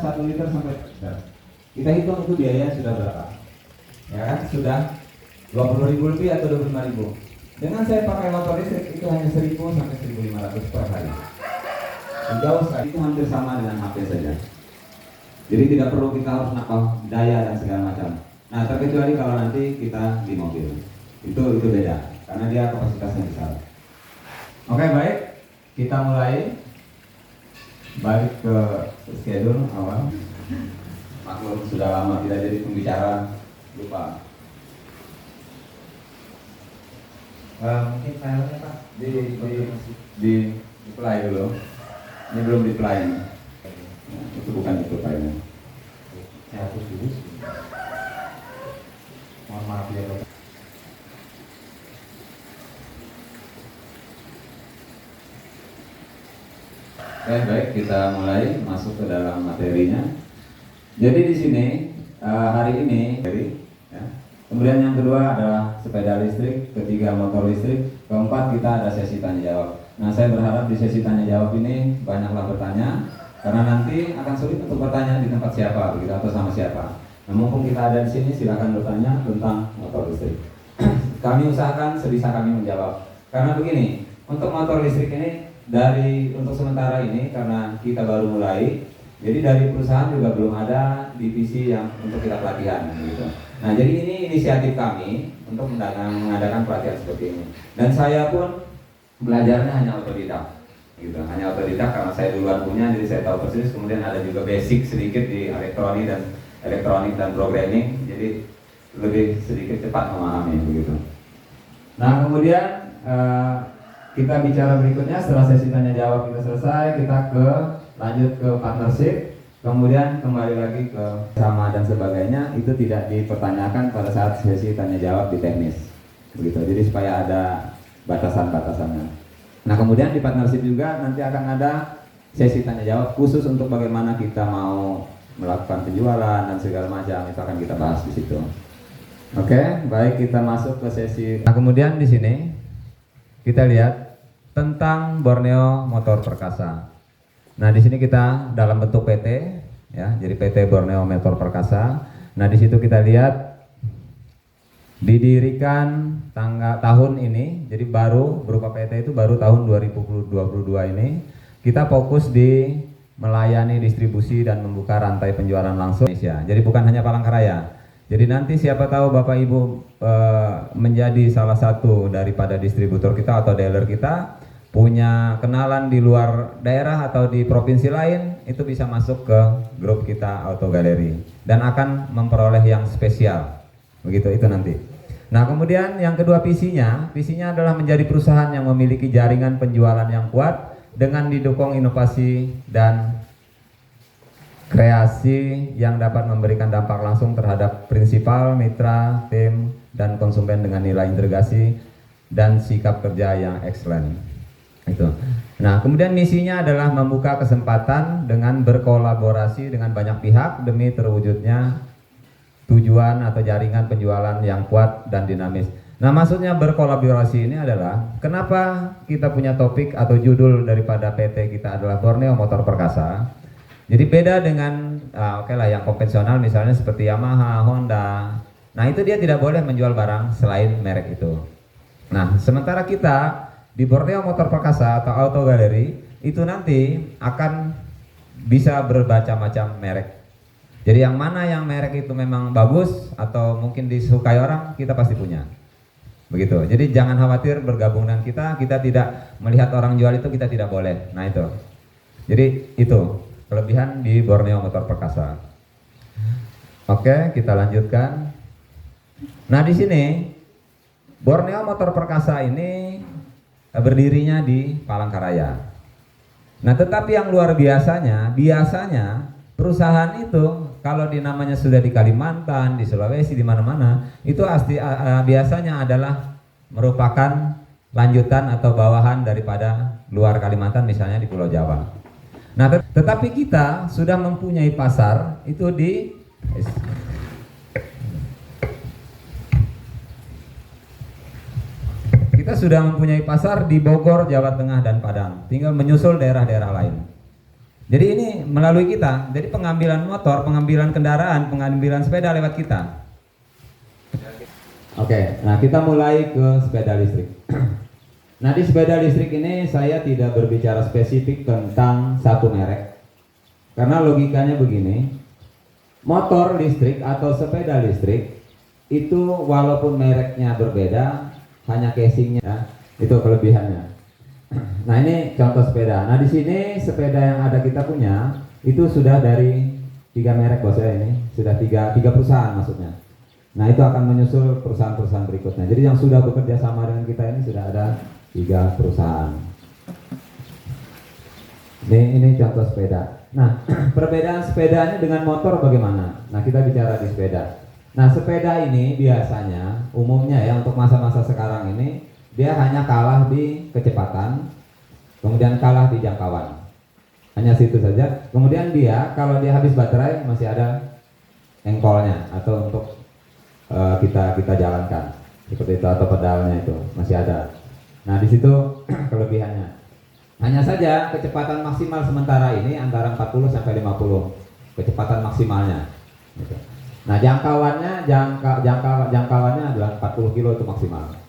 1 liter sampai liter. Kita hitung itu biaya sudah berapa? Ya kan, sudah 20.000 lebih atau 25.000. Dengan saya pakai motor listrik itu hanya 1.000 sampai 1.500 per hari. Jauh sekali, itu hampir sama dengan HP saja. Jadi tidak perlu kita harus nakal daya dan segala macam. Nah, terkecuali kalau nanti kita di mobil. Itu beda, karena dia kapasitasnya besar. Oke, baik. Kita mulai. Balik ke schedule awal. Maklum sudah lama tidak jadi pembicara, lupa. Mungkin filenya Pak di play dulu. Ini belum di play. Nah, itu bukan itu filenya. Saya hapus dulu. Mohon maaf ya Bapak. Oke, baik, kita mulai masuk ke dalam materinya. Jadi di sini hari ini, ya. Kemudian yang kedua adalah sepeda listrik, ketiga motor listrik, keempat kita ada sesi tanya jawab. Nah, saya berharap di sesi tanya jawab ini banyaklah bertanya, karena nanti akan sulit untuk bertanya di tempat siapa, begitu, atau sama siapa. Nah, mumpung kita ada di sini, silakan bertanya tentang motor listrik. Kami usahakan sebisa kami menjawab. Karena begini, untuk motor listrik ini untuk sementara ini karena kita baru mulai, jadi dari perusahaan juga belum ada divisi yang untuk kita pelatihan gitu. Nah, jadi ini inisiatif kami untuk mengadakan pelatihan seperti ini. Dan saya pun belajarnya hanya otodidak gitu, hanya otodidak karena saya duluan punya, jadi saya tahu persis. Kemudian ada juga basic sedikit di elektronik dan programming, jadi lebih sedikit cepat memahami begitu. Nah, kemudian kita bicara berikutnya setelah sesi tanya jawab kita selesai, kita lanjut ke partnership, kemudian kembali lagi ke sama dan sebagainya. Itu tidak dipertanyakan pada saat sesi tanya jawab di teknis, begitu. Jadi supaya ada batasan-batasannya. Nah, kemudian di partnership juga nanti akan ada sesi tanya jawab khusus untuk bagaimana kita mau melakukan penjualan dan segala macam, itu akan kita bahas di situ. Oke, baik, kita masuk ke sesi. Nah, kemudian di sini kita lihat tentang Borneo Motor Perkasa. Nah, di sini kita dalam bentuk PT, ya, jadi PT Borneo Motor Perkasa. Nah, di situ kita lihat didirikan tahun ini, jadi baru berupa PT itu baru tahun 2022 ini. Kita fokus di melayani distribusi dan membuka rantai penjualan langsung Indonesia. Jadi bukan hanya Palangkaraya. Jadi nanti siapa tahu Bapak Ibu menjadi salah satu daripada distributor kita atau dealer kita, punya kenalan di luar daerah atau di provinsi lain, itu bisa masuk ke grup kita Auto Galeri dan akan memperoleh yang spesial. Begitu itu nanti. Nah, kemudian yang kedua visinya adalah menjadi perusahaan yang memiliki jaringan penjualan yang kuat dengan didukung inovasi dan kreasi yang dapat memberikan dampak langsung terhadap prinsipal, mitra, tim, dan konsumen dengan nilai integrasi dan sikap kerja yang excellent. Itu. Nah, kemudian misinya adalah membuka kesempatan dengan berkolaborasi dengan banyak pihak demi terwujudnya tujuan atau jaringan penjualan yang kuat dan dinamis. Nah, maksudnya berkolaborasi ini adalah kenapa kita punya topik atau judul daripada PT kita adalah Borneo Motor Perkasa. Jadi beda dengan yang konvensional misalnya seperti Yamaha, Honda. Nah, itu dia tidak boleh menjual barang selain merek itu. Nah, sementara kita di Borneo Motor Perkasa atau Auto Galeri itu nanti akan bisa bermacam-macam merek. Jadi yang mana yang merek itu memang bagus atau mungkin disukai orang, kita pasti punya. Begitu. Jadi jangan khawatir bergabung dengan kita tidak melihat orang jual itu kita tidak boleh. Nah, itu. Jadi itu kelebihan di Borneo Motor Perkasa. Oke, kita lanjutkan. Nah, di sini Borneo Motor Perkasa ini berdirinya di Palangkaraya. Nah, tetapi yang luar biasanya perusahaan itu kalau namanya sudah di Kalimantan, di Sulawesi, di mana-mana, itu biasanya adalah merupakan lanjutan atau bawahan daripada luar Kalimantan, misalnya di Pulau Jawa. Nah, tetapi kita sudah mempunyai pasar itu di Kita sudah mempunyai pasar di Bogor, Jawa Tengah, dan Padang. Tinggal menyusul daerah-daerah lain. Jadi ini melalui kita, jadi pengambilan motor, pengambilan kendaraan, pengambilan sepeda lewat kita. Oke, nah kita mulai ke sepeda listrik. Nah di sepeda listrik ini saya tidak berbicara spesifik tentang satu merek, karena logikanya begini, motor listrik atau sepeda listrik itu walaupun mereknya berbeda, hanya casingnya, ya, itu kelebihannya. Nah ini contoh sepeda. Nah di sini sepeda yang ada kita punya itu sudah dari 3 merek bos ya, ini sudah tiga perusahaan maksudnya. Nah itu akan menyusul perusahaan-perusahaan berikutnya. Jadi yang sudah bekerja sama dengan kita ini sudah ada 3 perusahaan. Ini contoh sepeda. Nah perbedaan sepedanya dengan motor bagaimana? Nah kita bicara di sepeda. Nah sepeda ini biasanya umumnya ya untuk masa-masa sekarang ini dia hanya kalah di kecepatan, kemudian kalah di jangkauan. Hanya situ saja. Kemudian dia kalau dia habis baterai masih ada engkolnya atau untuk kita jalankan seperti itu, atau pedalnya itu masih ada. Nah di situ kelebihannya. Hanya saja kecepatan maksimal sementara ini antara 40 sampai 50 kecepatan maksimalnya. Gitu. Nah jangkauannya jangkauannya adalah 40 kilo itu maksimal.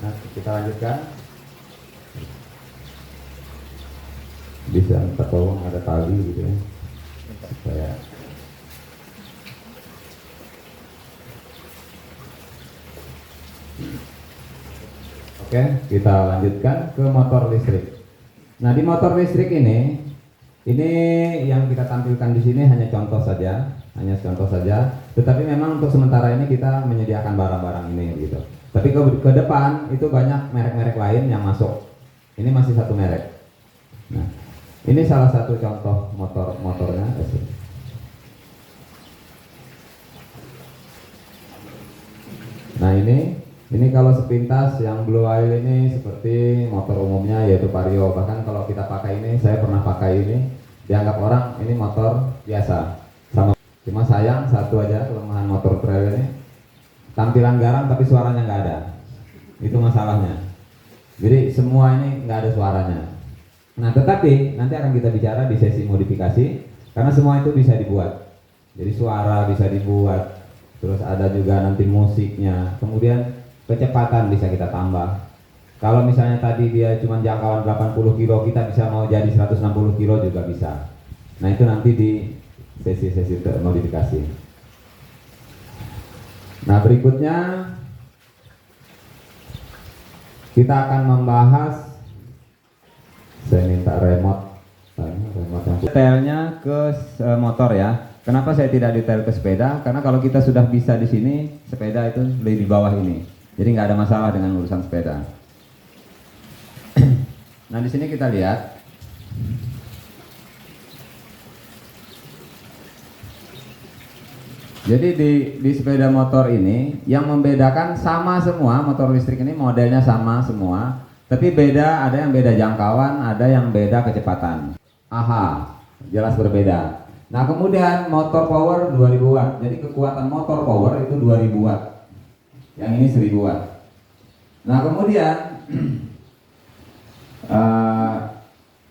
Nah kita lanjutkan. Bisa minta tolong ada tali gitu ya. Supaya Oke, kita lanjutkan ke motor listrik. Nah, di motor listrik ini yang kita tampilkan di sini hanya contoh saja. Tetapi memang untuk sementara ini kita menyediakan barang-barang ini gitu. Tapi ke depan itu banyak merek-merek lain yang masuk. Ini masih satu merek. Nah, ini salah satu contoh motornya. Nah ini kalau sepintas yang Blue Oil ini seperti motor umumnya yaitu Vario. Bahkan kalau kita pakai ini, saya pernah pakai ini, dianggap orang ini motor biasa. Cuma sayang satu aja kelemahan motor trail ini, tampilan garang tapi suaranya nggak ada. Itu masalahnya. Jadi semua ini nggak ada suaranya. Nah tetapi nanti akan kita bicara di sesi modifikasi, karena semua itu bisa dibuat. Jadi suara bisa dibuat, terus ada juga nanti musiknya, kemudian kecepatan bisa kita tambah. Kalau misalnya tadi dia cuma jangkauan 80 kilo, kita bisa mau jadi 160 kilo juga bisa. Nah itu nanti di sesi-sesi modifikasi. Nah berikutnya kita akan membahas, saya minta remote yang detailnya ke motor ya. Kenapa saya tidak detail ke sepeda? Karena kalau kita sudah bisa di sini, sepeda itu lebih di bawah ini. Jadi nggak ada masalah dengan urusan sepeda. Nah di sini kita lihat. Jadi di sepeda motor ini yang membedakan sama semua, motor listrik ini modelnya sama semua. Tapi beda, ada yang beda jangkauan, ada yang beda kecepatan. Aha, jelas berbeda. Nah kemudian motor power 2000 watt. Jadi kekuatan motor power itu 2000 watt. Yang ini 1000 watt. Nah kemudian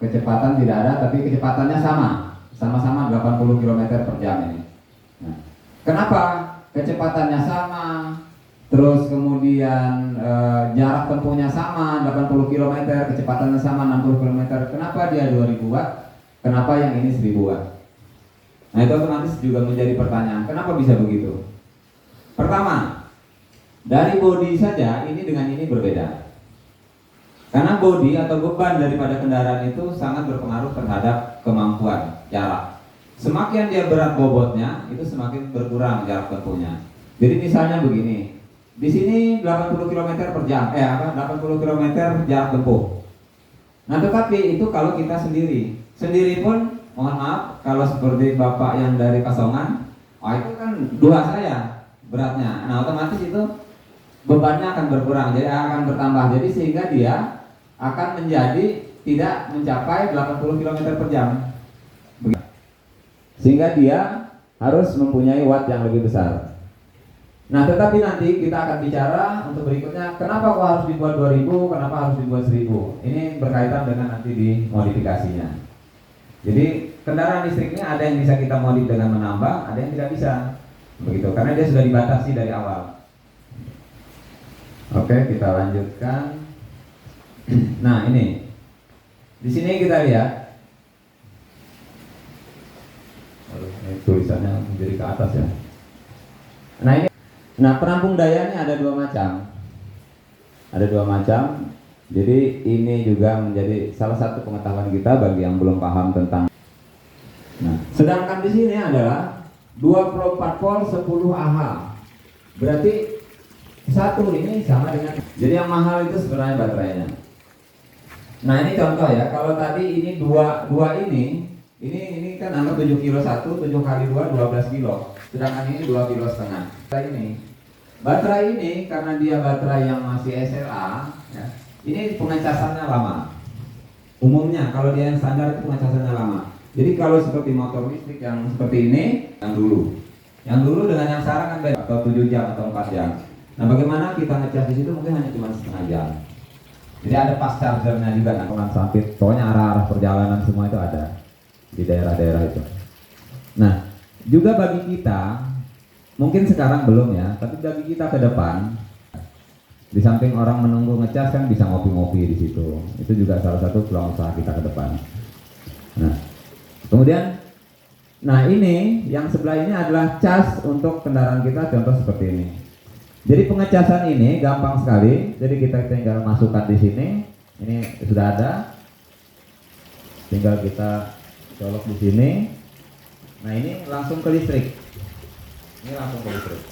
kecepatan tidak ada, tapi kecepatannya sama-sama 80 km per jam ini. Nah, kenapa kecepatannya sama? Terus kemudian jarak tempuhnya sama 80 km, kecepatannya sama 60 km. Kenapa dia 2000 watt? Kenapa yang ini 1000 watt? Nah itu otomatis juga menjadi pertanyaan, kenapa bisa begitu? Pertama, dari bodi saja ini dengan ini berbeda. Karena bodi atau beban daripada kendaraan itu sangat berpengaruh terhadap kemampuan jarak. Semakin dia berat bobotnya, itu semakin berkurang jarak tempuhnya. Jadi misalnya begini, di sini 80 km per jam, 80 km jarak tempuh. Nah tetapi itu kalau kita sendiri pun, mohon maaf, kalau seperti bapak yang dari Kasongan, itu kan 2 saya beratnya. Nah otomatis itu bebannya akan berkurang, jadi akan bertambah. Jadi sehingga dia akan menjadi tidak mencapai 80 km per jam. Sehingga dia harus mempunyai watt yang lebih besar. Nah, tetapi nanti kita akan bicara untuk berikutnya, kenapa kok harus dibuat 2000, kenapa harus dibuat 1000. Ini berkaitan dengan nanti di modifikasinya. Jadi kendaraan listrik ini ada yang bisa kita modif dengan menambah, ada yang tidak bisa. Begitu, karena dia sudah dibatasi dari awal. Oke, kita lanjutkan. Nah, ini. Di sini kita lihat. Ini tulisannya menjadi ke atas ya. Nah, ini. Nah, penampung daya ini ada dua macam. Ada dua macam. Jadi ini juga menjadi salah satu pengetahuan kita bagi yang belum paham tentang. Nah, sedangkan di sini adalah 24 volt 10 Ah. Berarti satu ini sama dengan. Jadi yang mahal itu sebenarnya baterainya. Nah, ini contoh ya. Kalau tadi ini dua ini kan anggap 7 kilo satu, 7 kali 2 12 kilo. Sedangkan ini 2,5 kilo. Baterai ini karena dia baterai yang masih SLA ya, ini pengecasannya lama. Umumnya kalau dia yang standar itu pengecasannya lama. Jadi kalau seperti motor listrik yang seperti ini, yang dulu dengan yang sekarang kan beda, atau 7 jam atau 4 jam. Nah, bagaimana kita ngecas di situ mungkin hanya cuma setengah jam. Jadi ada fast chargernya juga kan, sampai pokoknya arah-arah perjalanan semua itu ada di daerah-daerah itu. Nah, juga bagi kita mungkin sekarang belum ya, tapi bagi kita ke depan, di samping orang menunggu ngecas kan bisa ngopi-ngopi di situ. Itu juga salah satu peluang usaha kita ke depan. Nah, kemudian, nah ini yang sebelah ini adalah cas untuk kendaraan kita, contoh seperti ini. Jadi pengecasan ini gampang sekali. Jadi kita tinggal masukkan di sini. Ini sudah ada. Tinggal kita colok di sini. Nah, ini langsung ke listrik. Ini langsung ke listrik.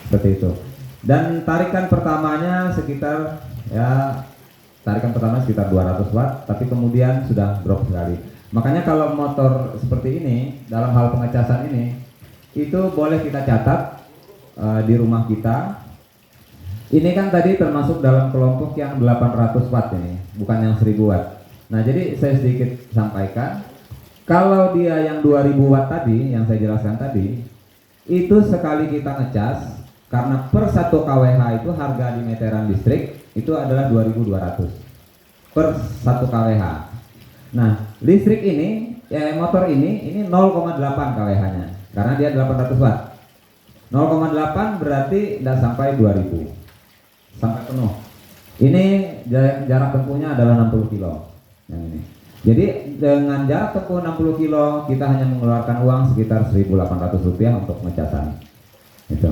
Seperti itu. Dan tarikan pertamanya sekitar 200 watt, tapi kemudian sudah drop sekali. Makanya kalau motor seperti ini dalam hal pengecasan ini itu boleh kita catat di rumah kita. Ini kan tadi termasuk dalam kelompok yang 800 watt ini, bukan yang 1000 watt. Nah, jadi saya sedikit sampaikan, kalau dia yang 2000 watt tadi yang saya jelaskan tadi, itu sekali kita ngecas, karena per 1 kWh itu harga di meteran listrik itu adalah 2.200 per 1 kWh. Nah, listrik ini motor ini 0,8 kWh-nya karena dia 800 watt. 0,8 berarti tidak sampai 2000 sampai penuh. Ini jarak tempuhnya adalah 60 kilo yang ini. Jadi dengan jarak tempuh 60 kilo kita hanya mengeluarkan uang sekitar Rp1.800 untuk pengecasan. Gitu.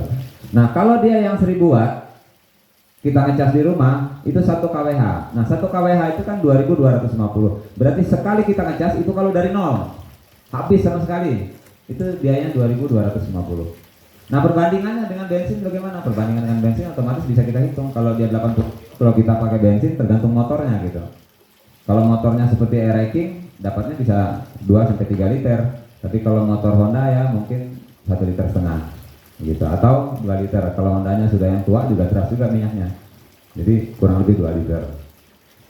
Nah, kalau dia yang 1000 watt kita ngecas di rumah itu 1 kWh. Nah, 1 kWh itu kan 2.250. Berarti sekali kita ngecas itu kalau dari nol habis sama sekali. Itu biayanya 2.250. Nah, perbandingannya dengan bensin bagaimana? Perbandingan dengan bensin otomatis bisa kita hitung. Kalau dia 80, kalau kita pakai bensin tergantung motornya gitu. Kalau motornya seperti e-racing dapatnya bisa 2-3 liter. Tapi kalau motor Honda ya mungkin 1,5 liter gitu, atau 2 liter. Kalau Hondanya sudah yang tua juga keras juga minyaknya. Jadi kurang lebih 2 liter.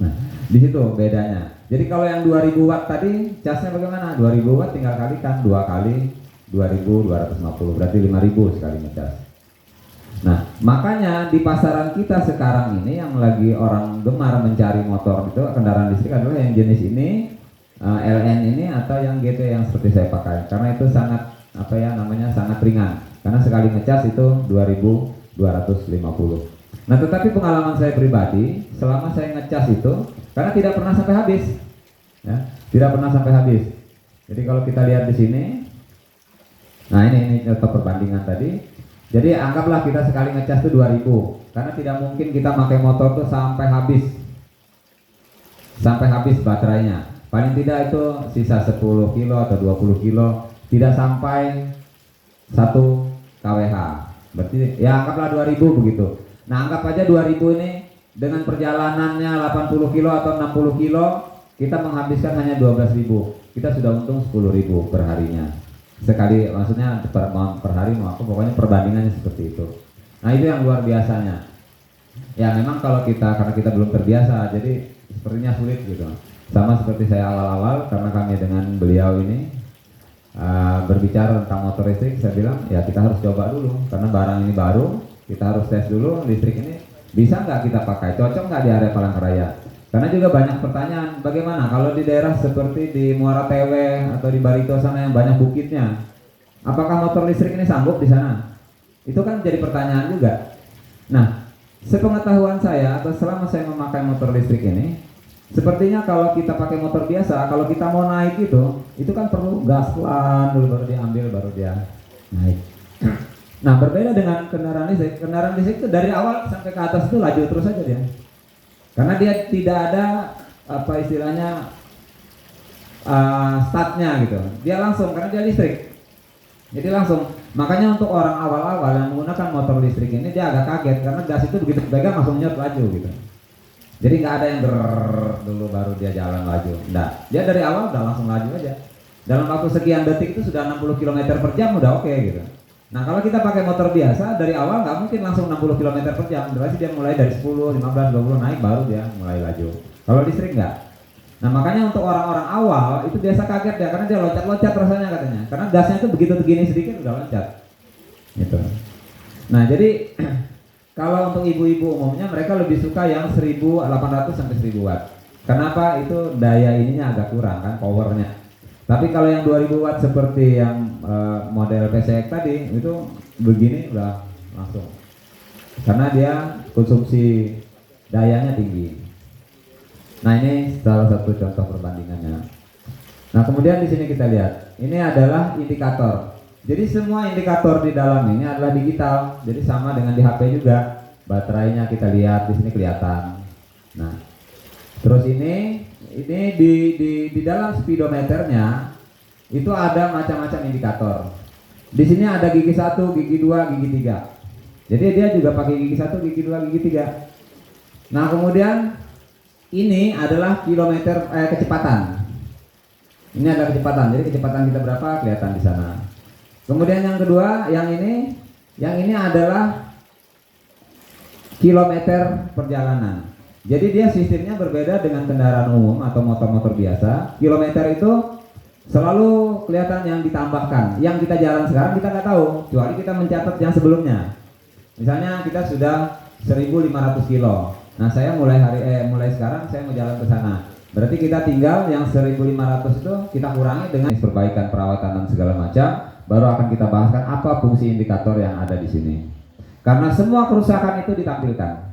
Nah, di situ bedanya. Jadi kalau yang 2000 watt tadi casnya bagaimana? 2000 watt tinggal kalikan 2 kali 2.250, berarti 5.000 sekali ngecas. Nah, makanya di pasaran kita sekarang ini yang lagi orang gemar mencari motor itu kendaraan listrik adalah yang jenis ini, LN ini atau yang GT yang seperti saya pakai, karena itu sangat sangat ringan. Karena sekali ngecas itu 2.250. Nah, tetapi pengalaman saya pribadi selama saya ngecas itu karena tidak pernah sampai habis, ya, tidak pernah sampai habis. Jadi kalau kita lihat di sini, nah ini contoh perbandingan tadi. Jadi anggaplah kita sekali ngecas itu 2000, karena tidak mungkin kita pakai motor tuh sampai habis baterainya. Paling tidak itu sisa 10 kilo atau 20 kilo, tidak sampai 1 kWh. Berarti ya anggaplah 2000 begitu. Nah, anggap aja 2000 ini dengan perjalanannya 80 kilo atau 60 kilo, kita menghabiskan hanya 12.000. Kita sudah untung 10.000 per harinya. Sekali, maksudnya per hari pokoknya perbandingannya seperti itu. Nah, itu yang luar biasanya. Ya memang kalau karena kita belum terbiasa, jadi sepertinya sulit gitu. Sama seperti saya awal-awal, karena kami dengan beliau ini berbicara tentang motor listrik, saya bilang ya kita harus coba dulu karena barang ini baru. Kita harus tes dulu listrik ini bisa nggak kita pakai, cocok nggak di area Palangkaraya. Karena juga banyak pertanyaan, bagaimana kalau di daerah seperti di Muara Tewe atau di Barito sana yang banyak bukitnya, apakah motor listrik ini sanggup di sana? Itu kan jadi pertanyaan juga. Nah, sepengetahuan saya atau selama saya memakai motor listrik ini, sepertinya kalau kita pakai motor biasa, kalau kita mau naik itu kan perlu gas pelan dulu baru diambil, baru dia naik. Nah, berbeda dengan kendaraan listrik. Kendaraan listrik itu dari awal sampai ke atas itu laju terus saja dia. Karena dia tidak ada apa istilahnya startnya gitu. Dia langsung karena dia listrik. Jadi langsung. Makanya untuk orang awal-awal yang menggunakan motor listrik ini dia agak kaget karena gas itu begitu pegang langsung nyot laju gitu. Jadi nggak ada yang dulu baru dia jalan laju. Nggak. Dia dari awal udah langsung laju aja. Dalam waktu sekian detik itu sudah 60 km per jam udah oke gitu. Nah kalau kita pakai motor biasa dari awal nggak mungkin langsung 60 km per jam. Berarti dia mulai dari 10, 15, 20 naik baru dia mulai laju. Kalau listrik nggak. Nah makanya untuk orang-orang awal itu biasa kaget ya karena dia loncat-loncat rasanya katanya. Karena gasnya itu begitu begini sedikit udah loncat. Gitu. Nah jadi kalau untuk ibu-ibu umumnya mereka lebih suka yang 1800 sampai 1000 watt. Kenapa? Itu daya ininya agak kurang kan powernya. Tapi kalau yang 2000 watt seperti yang model PCX tadi itu begini udah langsung. Karena dia konsumsi dayanya tinggi. Nah ini salah satu contoh perbandingannya. Nah kemudian di sini kita lihat, ini adalah indikator. Jadi semua indikator di dalam ini adalah digital. Jadi sama dengan di HP juga. Baterainya kita lihat di sini kelihatan. Nah, terus ini di dalam speedometernya itu ada macam-macam indikator. Di sini ada gigi 1, gigi 2, gigi 3. Jadi dia juga pakai gigi 1, gigi 2, gigi 3. Nah, kemudian ini adalah kilometer kecepatan. Ini adalah kecepatan. Jadi kecepatan kita berapa kelihatan di sana. Kemudian yang kedua, yang ini adalah kilometer perjalanan. Jadi dia sistemnya berbeda dengan kendaraan umum atau motor-motor biasa. Kilometer itu selalu kelihatan yang ditambahkan. Yang kita jalan sekarang kita nggak tahu, kecuali kita mencatat yang sebelumnya. Misalnya kita sudah 1.500 kilo. Nah saya mulai sekarang saya mau jalan ke sana. Berarti kita tinggal yang 1.500 itu kita kurangi dengan perbaikan perawatan dan segala macam. Baru akan kita bahaskan apa fungsi indikator yang ada di sini. Karena semua kerusakan itu ditampilkan.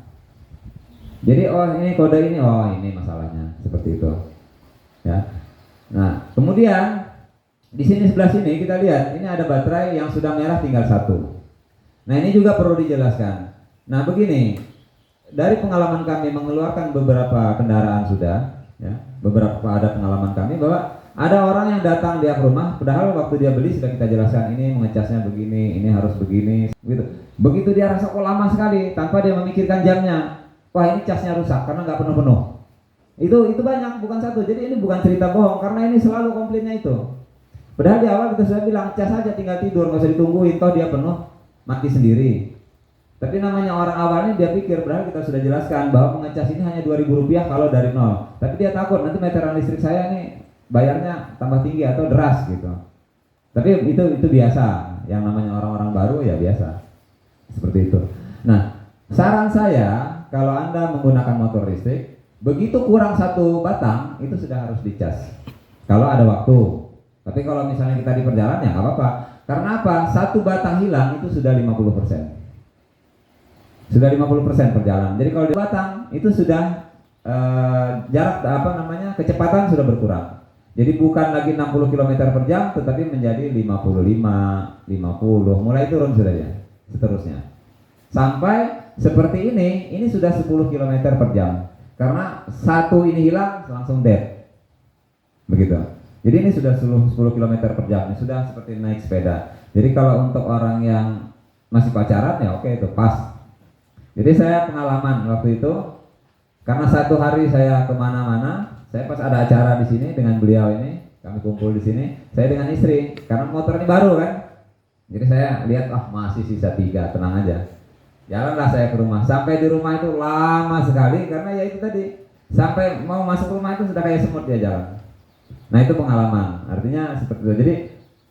Jadi ini kode ini, ini masalahnya seperti itu. Ya. Nah, kemudian di sini sebelah sini kita lihat ini ada baterai yang sudah merah tinggal 1. Nah, ini juga perlu dijelaskan. Nah, begini. Dari pengalaman kami mengeluarkan beberapa kendaraan sudah, ya, beberapa ada pengalaman kami bahwa ada orang yang datang dia ke rumah, padahal waktu dia beli sudah kita jelaskan ini mengecasnya begini, ini harus begini, gitu. Begitu dia rasa kok lama sekali, tanpa dia memikirkan jamnya, wah ini casnya rusak karena nggak penuh-penuh. Itu banyak, bukan satu. Jadi ini bukan cerita bohong, karena ini selalu komplainnya itu. Padahal di awal kita sudah bilang cas aja tinggal tidur, nggak usah ditungguin, toh dia penuh mati sendiri. Tapi namanya orang awalnya dia pikir, padahal kita sudah jelaskan bahwa mengecas ini hanya Rp2.000 kalau dari nol. Tapi dia takut nanti meteran listrik saya nih bayarnya tambah tinggi atau deras gitu. Tapi itu biasa, yang namanya orang-orang baru ya biasa. Seperti itu. Nah, saran saya kalau Anda menggunakan motor listrik, begitu kurang 1 batang itu sudah harus dicas. Kalau ada waktu. Tapi kalau misalnya kita di perjalanan ya nggak apa-apa. Karena apa? 1 batang hilang itu sudah 50%. Sudah 50% perjalanan. Jadi kalau di batang itu sudah jarak kecepatan sudah berkurang. Jadi bukan lagi 60 km per jam tetapi menjadi 55, 50, mulai turun sudah ya. Seterusnya. Sampai seperti ini sudah 10 km per jam. Karena 1 ini hilang langsung dead. Begitu. Jadi ini sudah 10 km per jam. Ini sudah seperti naik sepeda. Jadi kalau untuk orang yang masih pacaran ya oke itu pas. Jadi saya pengalaman waktu itu, karena 1 hari saya kemana-mana, saya pas ada acara di sini dengan beliau ini, kami kumpul di sini, saya dengan istri, karena motor ini baru kan, jadi saya lihat masih sisa 3, tenang aja, jalanlah saya ke rumah. Sampai di rumah itu lama sekali, karena ya itu tadi, sampai mau masuk rumah itu sudah kayak semut dia jalan. Nah itu pengalaman, artinya seperti itu. Jadi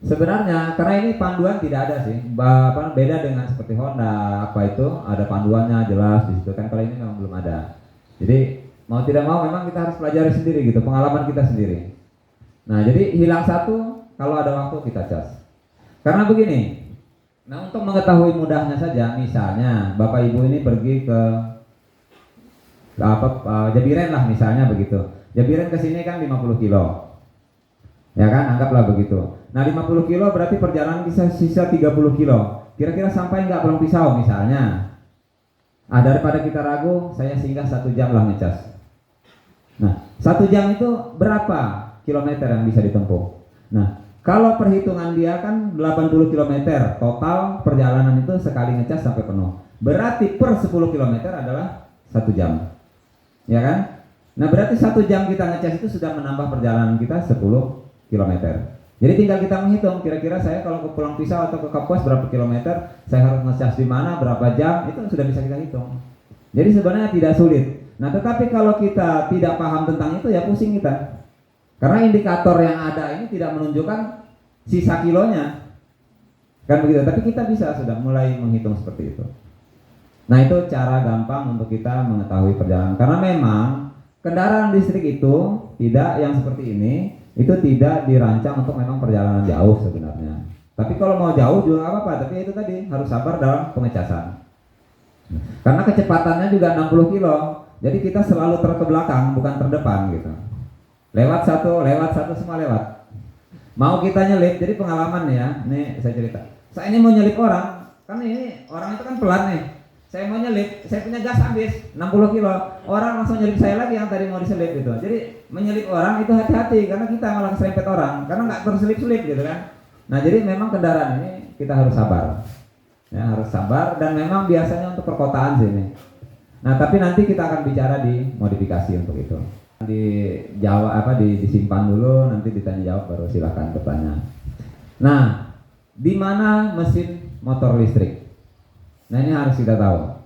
Sebenarnya karena ini panduan tidak ada sih, beda dengan seperti Honda apa itu ada panduannya jelas di situ kan. Kalau ini memang belum ada. Jadi mau tidak mau memang kita harus pelajari sendiri gitu, pengalaman kita sendiri. Nah jadi hilang satu, kalau ada waktu kita cas. Karena begini, nah untuk mengetahui mudahnya saja, misalnya Bapak Ibu ini pergi ke Jabiren lah misalnya begitu. Jabiren ke sini kan 50 kilo. Ya kan, anggaplah begitu. Nah 50 kilo berarti perjalanan sisa 30 kilo. Kira-kira sampai nggak Pulang Pisau misalnya. Daripada kita ragu, saya singgah 1 jam lah ngecas. Nah 1 jam itu berapa kilometer yang bisa ditempuh? Nah kalau perhitungan dia kan 80 km total perjalanan itu sekali ngecas sampai penuh. Berarti per 10 km adalah 1 jam. Ya kan? Nah berarti 1 jam kita ngecas itu sudah menambah perjalanan kita 10 km. Jadi tinggal kita menghitung kira-kira saya kalau ke Pulang Pisau atau ke Kapuas berapa kilometer, saya harus ngecas di mana, berapa jam, itu sudah bisa kita hitung. Jadi sebenarnya tidak sulit. Nah tetapi kalau kita tidak paham tentang itu ya pusing kita. Karena indikator yang ada ini tidak menunjukkan sisa kilonya. Kan begitu, tapi kita bisa sudah mulai menghitung seperti itu. Nah itu cara gampang untuk kita mengetahui perjalanan. Karena memang kendaraan listrik itu tidak yang seperti ini, itu tidak dirancang untuk memang perjalanan jauh sebenarnya. Tapi kalau mau jauh juga nggak apa-apa, tapi itu tadi harus sabar dalam pengecasan. Karena kecepatannya juga 60 kilo, jadi kita selalu belakang bukan terdepan gitu. Lewat satu semua lewat. Mau kita nyelip, jadi pengalaman nih ya, nih saya cerita. Saya ini mau nyelip orang, kan ini orang itu kan pelan nih. Saya mau nyelip, saya punya gas habis 60 kilo, orang langsung nyelip saya lagi yang tadi mau diselip gitu. Jadi menyelip orang itu hati-hati karena kita malah keserempet orang, karena nggak terselip-selip gitu kan. Nah jadi memang kendaraan ini kita harus sabar, ya harus sabar dan memang biasanya untuk perkotaan sih ini. Nah tapi nanti kita akan bicara di modifikasi untuk itu. Disimpan dulu, nanti ditanya jawab baru silakan bertanya. Nah di mana mesin motor listrik? Nah ini harus kita tahu.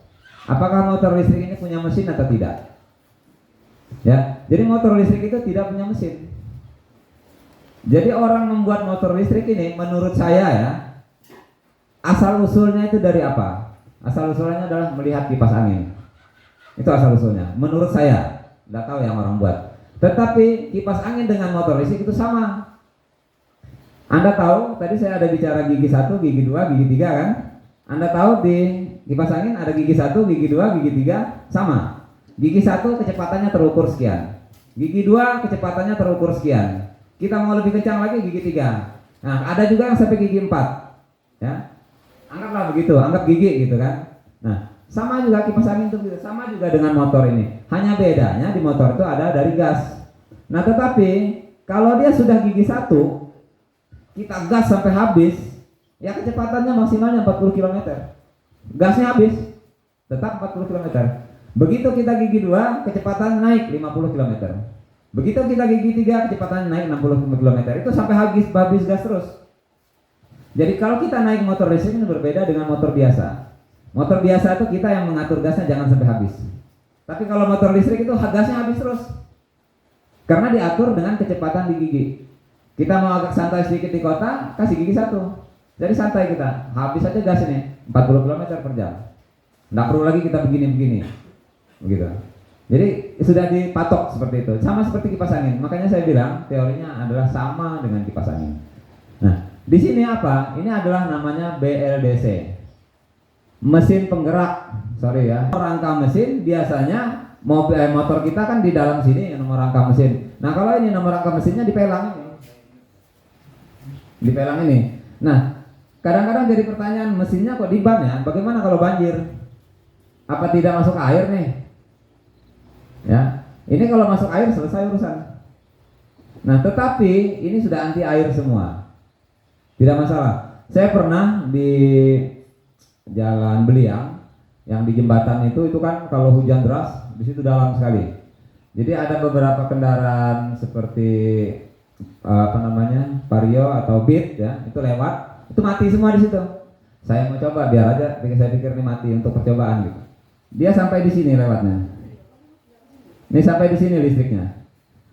Apakah motor listrik ini punya mesin atau tidak? Ya, jadi motor listrik itu tidak punya mesin. Jadi orang membuat motor listrik ini, menurut saya ya, asal usulnya itu dari apa? Asal usulnya adalah melihat kipas angin. Itu asal usulnya. Menurut saya, tidak tahu yang orang buat. Tetapi kipas angin dengan motor listrik itu sama. Anda tahu, tadi saya ada bicara gigi 1, gigi 2, gigi 3 kan? Anda tahu di kipas angin ada gigi 1, gigi 2, gigi 3 sama. Gigi 1 kecepatannya terukur sekian. Gigi 2 kecepatannya terukur sekian. Kita mau lebih kencang lagi gigi 3. Nah, ada juga yang sampai gigi 4. Ya. Anggaplah begitu, anggap gigi gitu kan. Nah, sama juga kipas angin itu gitu. Sama juga dengan motor ini. Hanya bedanya di motor itu ada dari gas. Nah, tetapi kalau dia sudah gigi 1, kita gas sampai habis, ya kecepatannya maksimalnya 40 km. Gasnya habis, tetap 40 km. Begitu kita gigi 2, kecepatan naik 50 km. Begitu kita gigi 3, kecepatan naik 60 km. Itu sampai habis gas terus. Jadi kalau kita naik motor listrik ini berbeda dengan motor biasa. Motor biasa itu kita yang mengatur gasnya jangan sampai habis. Tapi kalau motor listrik itu gasnya habis terus. Karena diatur dengan kecepatan di gigi. Kita mau agak santai sedikit di kota, kasih gigi 1. Jadi santai kita, habis aja gas ini 40 km per jam. Nggak perlu lagi kita begini-begini, begitu. Jadi sudah dipatok seperti itu, sama seperti kipas angin. Makanya saya bilang teorinya adalah sama dengan kipas angin. Nah, di sini apa? Ini adalah namanya BLDC, mesin penggerak. Sorry ya, rangka mesin biasanya motor kita kan di dalam sini nomor rangka mesin. Nah kalau ini nomor rangka mesinnya dipelang ini. Nah kadang-kadang jadi pertanyaan, mesinnya kok di ban ya? Bagaimana kalau banjir? Apa tidak masuk air nih? Ya, ini kalau masuk air selesai urusan. Nah, tetapi ini sudah anti air semua, tidak masalah. Saya pernah di Jalan Beliang, yang di jembatan itu kan kalau hujan deras, di situ dalam sekali. Jadi ada beberapa kendaraan seperti Vario atau Beat ya, itu lewat. Itu mati semua di situ. Saya mau coba biar aja, saya pikir ini mati untuk percobaan gitu. Dia sampai di sini lewatnya. Ini sampai di sini listriknya.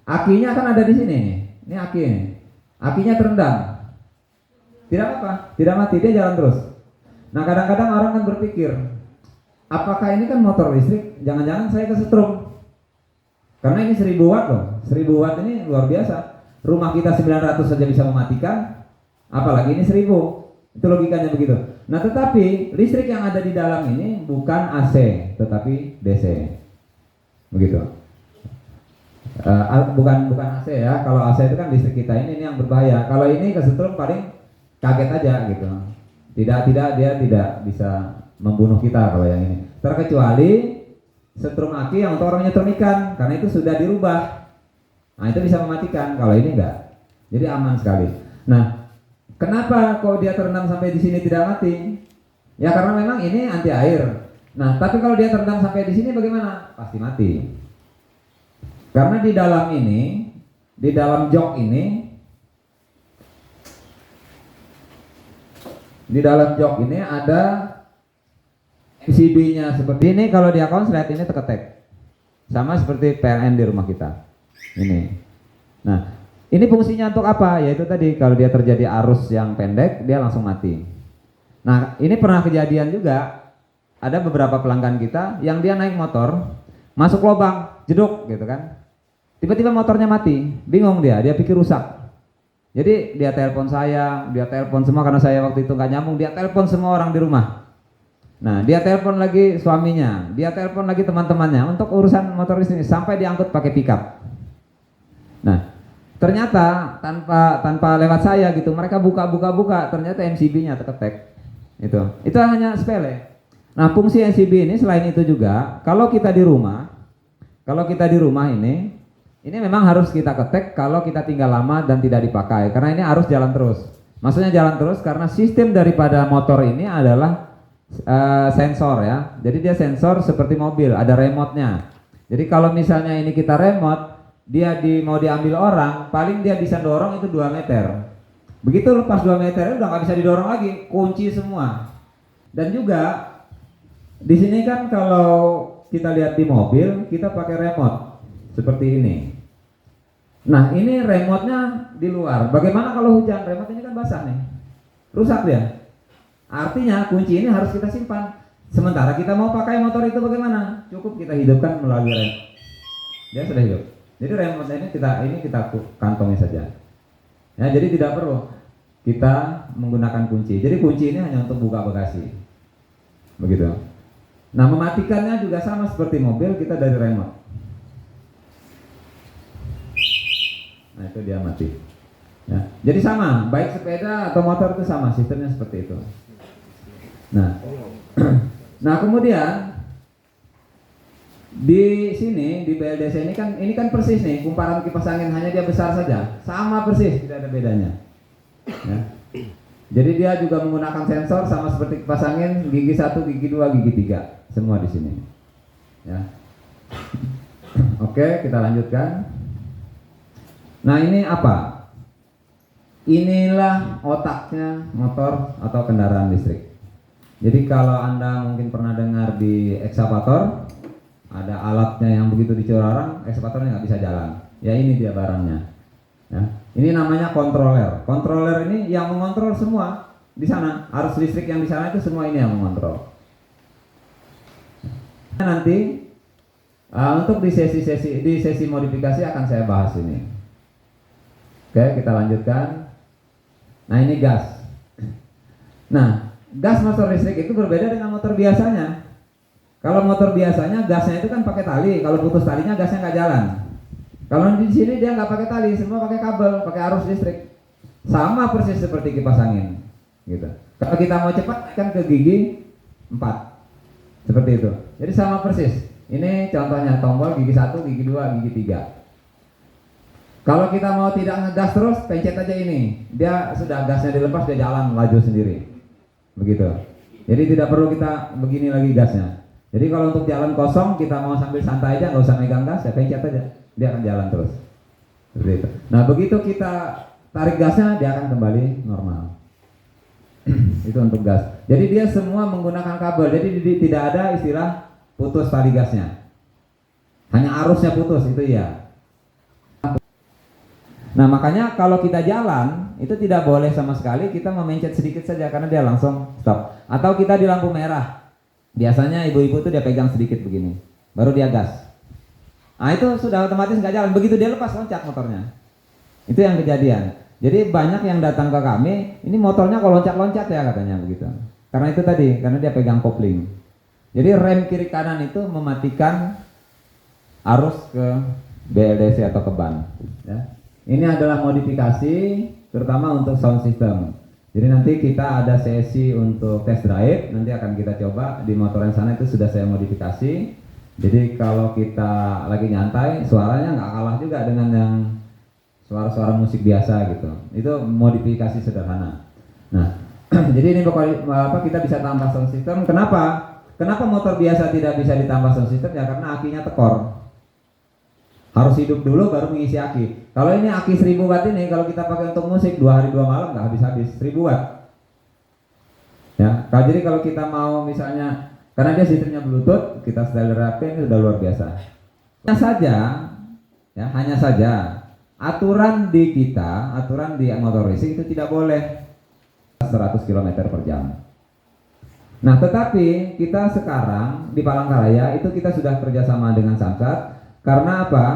Akinya kan ada di sini nih. Ini aki nih. Akinya terendam. tidak apa, tidak mati, dia jalan terus. Nah kadang-kadang orang kan berpikir, apakah ini kan motor listrik, jangan-jangan saya kesetrum. Karena ini 1000 watt loh, 1000 watt ini luar biasa. Rumah kita 900 saja bisa mematikan, apalagi ini 1000. Itu logikanya begitu. Nah tetapi listrik yang ada di dalam ini bukan AC, tetapi DC. Begitu. Bukan AC ya. Kalau AC itu kan listrik kita ini yang berbahaya. Kalau ini kesetrum paling kaget aja gitu. Tidak dia tidak bisa membunuh kita kalau yang ini. Terkecuali setrum aki yang untuk orang nyetrum ikan, karena itu sudah dirubah. Nah itu bisa mematikan. Kalau ini enggak. Jadi aman sekali. Nah, kenapa kok dia terendam sampai di sini tidak mati? Ya karena memang ini anti air. Nah, tapi kalau dia terendam sampai di sini bagaimana? Pasti mati. Karena di dalam ini, di dalam jok ini, di dalam jok ini ada PCB-nya seperti ini. Kalau dia konslet ini terketek, sama seperti PLN di rumah kita. Ini. Nah, ini fungsinya untuk apa? Yaitu tadi kalau dia terjadi arus yang pendek, dia langsung mati. Nah, ini pernah kejadian juga. Ada beberapa pelanggan kita yang dia naik motor, masuk lubang, jeduk gitu kan. Tiba-tiba motornya mati, bingung dia pikir rusak. Jadi dia telepon saya, dia telepon semua karena saya waktu itu nggak nyambung, dia telepon semua orang di rumah. Nah, dia telepon lagi suaminya, dia telepon lagi teman-temannya untuk urusan motor listrik sampai diangkut pakai pickup. Nah, ternyata tanpa lewat saya gitu, mereka buka, ternyata MCB-nya terketek. Itu hanya sepele. Nah, fungsi MCB ini selain itu juga, kalau kita di rumah ini memang harus kita ketek kalau kita tinggal lama dan tidak dipakai, karena ini harus jalan terus. Maksudnya jalan terus karena sistem daripada motor ini adalah sensor ya. Jadi dia sensor seperti mobil, ada remote-nya. Jadi kalau misalnya ini kita remote, dia mau diambil orang, paling dia bisa dorong itu 2 meter. Begitu lepas 2 meter udah nggak bisa didorong lagi, kunci semua. Dan juga di sini kan kalau kita lihat di mobil, kita pakai remote seperti ini. Nah, ini remote-nya di luar. Bagaimana kalau hujan? Remote ini kan basah nih, rusak dia. Artinya kunci ini harus kita simpan. Sementara kita mau pakai motor itu bagaimana? Cukup kita hidupkan melalui remote. Dia sudah hidup. Jadi remote ini kita kantongi saja. Ya, jadi tidak perlu kita menggunakan kunci. Jadi kunci ini hanya untuk buka bagasi. Begitu. Nah, mematikannya juga sama seperti mobil, kita dari remote. Nah, itu dia mati. Ya. Jadi sama, baik sepeda atau motor itu sama, sistemnya seperti itu. Nah, kemudian di sini di BLDC ini kan persis nih kumparan kipas angin, hanya dia besar saja, sama persis, tidak ada bedanya. Ya. Jadi dia juga menggunakan sensor sama seperti kipas angin, gigi 1, gigi 2, gigi 3, semua di sini. Ya. Oke, kita lanjutkan. Nah, ini apa? Inilah otaknya motor atau kendaraan listrik. Jadi kalau Anda mungkin pernah dengar di ekskavator, ada alatnya yang begitu dicorang, ekskavatornya nggak bisa jalan. Ya ini dia barangnya. Ya. Ini namanya controller. Controller ini yang mengontrol semua di sana. Arus listrik yang di sana itu semua ini yang mengontrol. Nanti untuk di sesi modifikasi akan saya bahas ini. Oke, kita lanjutkan. Nah, ini gas. Nah, gas motor listrik itu berbeda dengan motor biasanya. Kalau motor biasanya gasnya itu kan pakai tali. Kalau putus talinya gasnya nggak jalan. Kalau di sini dia nggak pakai tali, semua pakai kabel, pakai arus listrik. Sama persis seperti kipas angin, gitu. Kalau kita mau cepat kan ke gigi 4, seperti itu. Jadi sama persis. Ini contohnya tombol gigi 1, gigi 2, gigi 3. Kalau kita mau tidak ngegas terus, pencet aja ini. Dia sudah gasnya dilepas, dia jalan laju sendiri. Begitu. Jadi tidak perlu kita begini lagi gasnya. Jadi kalau untuk jalan kosong kita mau sambil santai aja, nggak usah megang gas, ya pencet aja, dia akan jalan terus. Seperti itu. Nah, begitu kita tarik gasnya, dia akan kembali normal. Itu untuk gas. Jadi dia semua menggunakan kabel. Jadi tidak ada istilah putus tali gasnya. Hanya arusnya putus, itu ya. Nah makanya kalau kita jalan itu tidak boleh sama sekali kita memencet sedikit saja karena dia langsung stop. Atau kita di lampu merah, biasanya ibu-ibu tuh dia pegang sedikit begini, baru dia gas. Nah itu sudah otomatis nggak jalan. Begitu dia lepas loncat motornya. Itu yang kejadian. Jadi banyak yang datang ke kami, ini motornya kalau loncat-loncat ya katanya begitu. Karena itu tadi, karena dia pegang kopling. Jadi rem kiri kanan itu mematikan arus ke BLDC atau ke ban. Ya. Ini adalah modifikasi terutama untuk sound system. Jadi nanti kita ada sesi untuk test drive, nanti akan kita coba di motor yang sana itu sudah saya modifikasi. Jadi kalau kita lagi nyantai, suaranya nggak kalah juga dengan yang suara-suara musik biasa gitu. Itu modifikasi sederhana. Nah, jadi ini apa kita bisa tambah sound system. Kenapa? Kenapa motor biasa tidak bisa ditambah sound system? Ya karena akinya tekor. Harus hidup dulu baru mengisi aki. Kalau ini aki 1000 watt ini kalau kita pakai untuk musik 2 hari 2 malam nggak habis-habis 1000 watt. Ya, jadi kalau kita mau misalnya karena dia sistemnya Bluetooth, kita setel rapin itu udah luar biasa. Hanya saja aturan di motor racing itu tidak boleh 100 km per jam. Nah, tetapi kita sekarang di Palangkaraya itu kita sudah kerjasama dengan Samsat. Karena apa?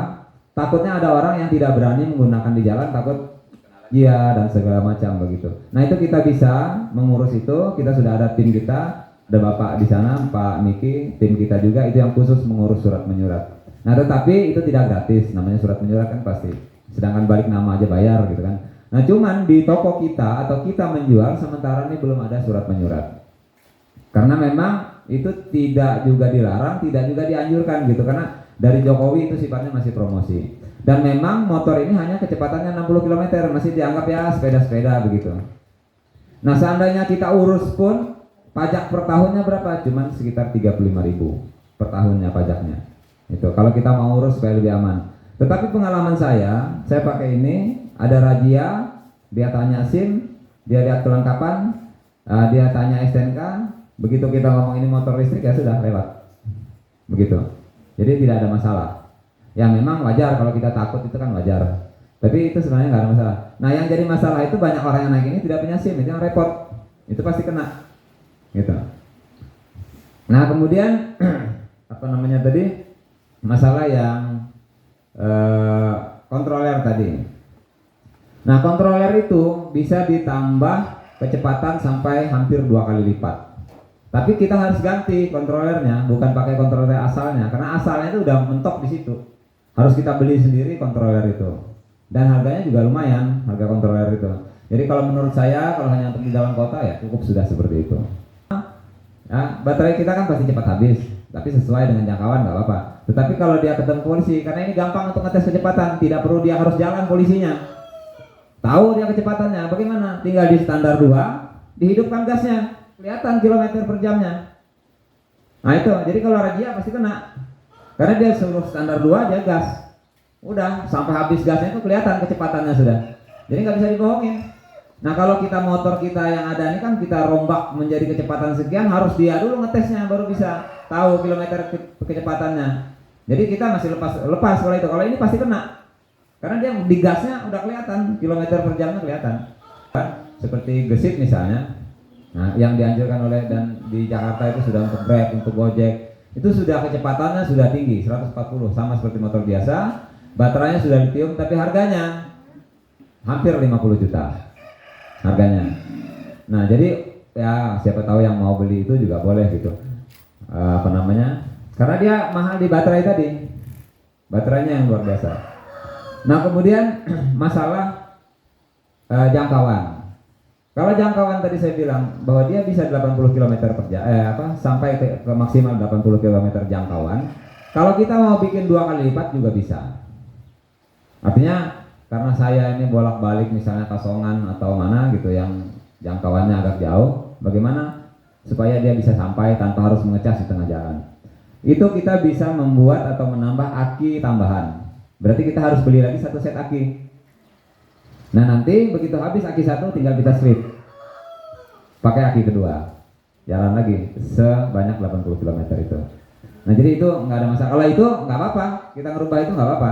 Takutnya ada orang yang tidak berani menggunakan di jalan, takut dan segala macam begitu. Nah itu kita bisa mengurus itu. Kita sudah ada tim kita, ada Bapak di sana, Pak Miki, tim kita juga itu yang khusus mengurus surat menyurat. Nah tetapi itu tidak gratis, namanya surat menyurat kan pasti. Sedangkan balik nama aja bayar gitu kan. Nah cuman di toko kita atau kita menjual sementara ini belum ada surat menyurat. Karena memang itu tidak juga dilarang, tidak juga dianjurkan gitu karena dari Jokowi itu sifatnya masih promosi. Dan memang motor ini hanya kecepatannya 60 km, masih dianggap ya sepeda-sepeda begitu. Nah seandainya kita urus pun pajak per tahunnya berapa? Cuman sekitar 35.000 per tahunnya pajaknya. Itu kalau kita mau urus supaya lebih aman. Tetapi pengalaman saya pakai ini, ada razia, dia tanya SIM, dia lihat kelengkapan, dia tanya STNK, begitu kita ngomong ini motor listrik ya sudah lewat. Begitu. Jadi tidak ada masalah. Ya memang wajar kalau kita takut itu kan wajar. Tapi itu sebenarnya nggak ada masalah. Nah yang jadi masalah itu banyak orang yang naik ini tidak punya SIM, itu yang repot. Itu pasti kena. Gitu. Nah kemudian apa namanya tadi masalah yang kontroler tadi. Nah kontroler itu bisa ditambah kecepatan sampai hampir 2 kali lipat. Tapi kita harus ganti kontrolernya, bukan pakai kontroler asalnya, karena asalnya itu udah mentok di situ. Harus kita beli sendiri kontroler itu, dan harganya juga lumayan, harga kontroler itu. Jadi kalau menurut saya, kalau hanya untuk di dalam kota ya cukup sudah seperti itu. Ya, baterai kita kan pasti cepat habis, tapi sesuai dengan jangkauan nggak apa-apa. Tetapi kalau dia ketemu polisi, karena ini gampang untuk ngetes kecepatan, tidak perlu dia harus jalan polisinya. Tahu dia kecepatannya, bagaimana? Tinggal di standar 2, dihidupkan gasnya. Kelihatan kilometer per jamnya. Nah itu, jadi kalau razia pasti kena. Karena dia suruh standar 2 dia gas. Udah, sampai habis gasnya itu kelihatan kecepatannya sudah. Jadi nggak bisa dibohongin. Nah kalau kita motor kita yang ada ini kan kita rombak menjadi kecepatan sekian, harus dia dulu ngetesnya baru bisa tahu kilometer kecepatannya. Jadi kita masih lepas kalau itu. Kalau ini pasti kena. Karena dia di gasnya udah kelihatan, kilometer per jamnya kelihatan. Seperti gesit misalnya. Nah, yang dianjurkan oleh dan di Jakarta itu sudah untuk Grab, untuk Gojek, itu sudah kecepatannya sudah tinggi, 140, sama seperti motor biasa, baterainya sudah lithium, tapi harganya hampir 50 juta harganya. Nah, jadi ya siapa tahu yang mau beli itu juga boleh gitu. Apa namanya? Karena dia mahal di baterai tadi, baterainya yang luar biasa. Nah, kemudian masalah jangkauan. Kalau jangkauan tadi saya bilang bahwa dia bisa 80 km per jam, sampai ke maksimal 80 km jangkauan. Kalau kita mau bikin 2 kali lipat juga bisa. Artinya karena saya ini bolak-balik misalnya Kasongan atau mana gitu yang jangkauannya agak jauh, bagaimana supaya dia bisa sampai tanpa harus mengecas di tengah jalan. Itu kita bisa membuat atau menambah aki tambahan. Berarti kita harus beli lagi 1 set aki. Nah nanti begitu habis aki 1 tinggal kita slip, pakai aki kedua, jalan lagi sebanyak 80 km itu. Nah jadi itu nggak ada masalah. Kalau itu nggak apa-apa, kita ngerubah itu nggak apa-apa.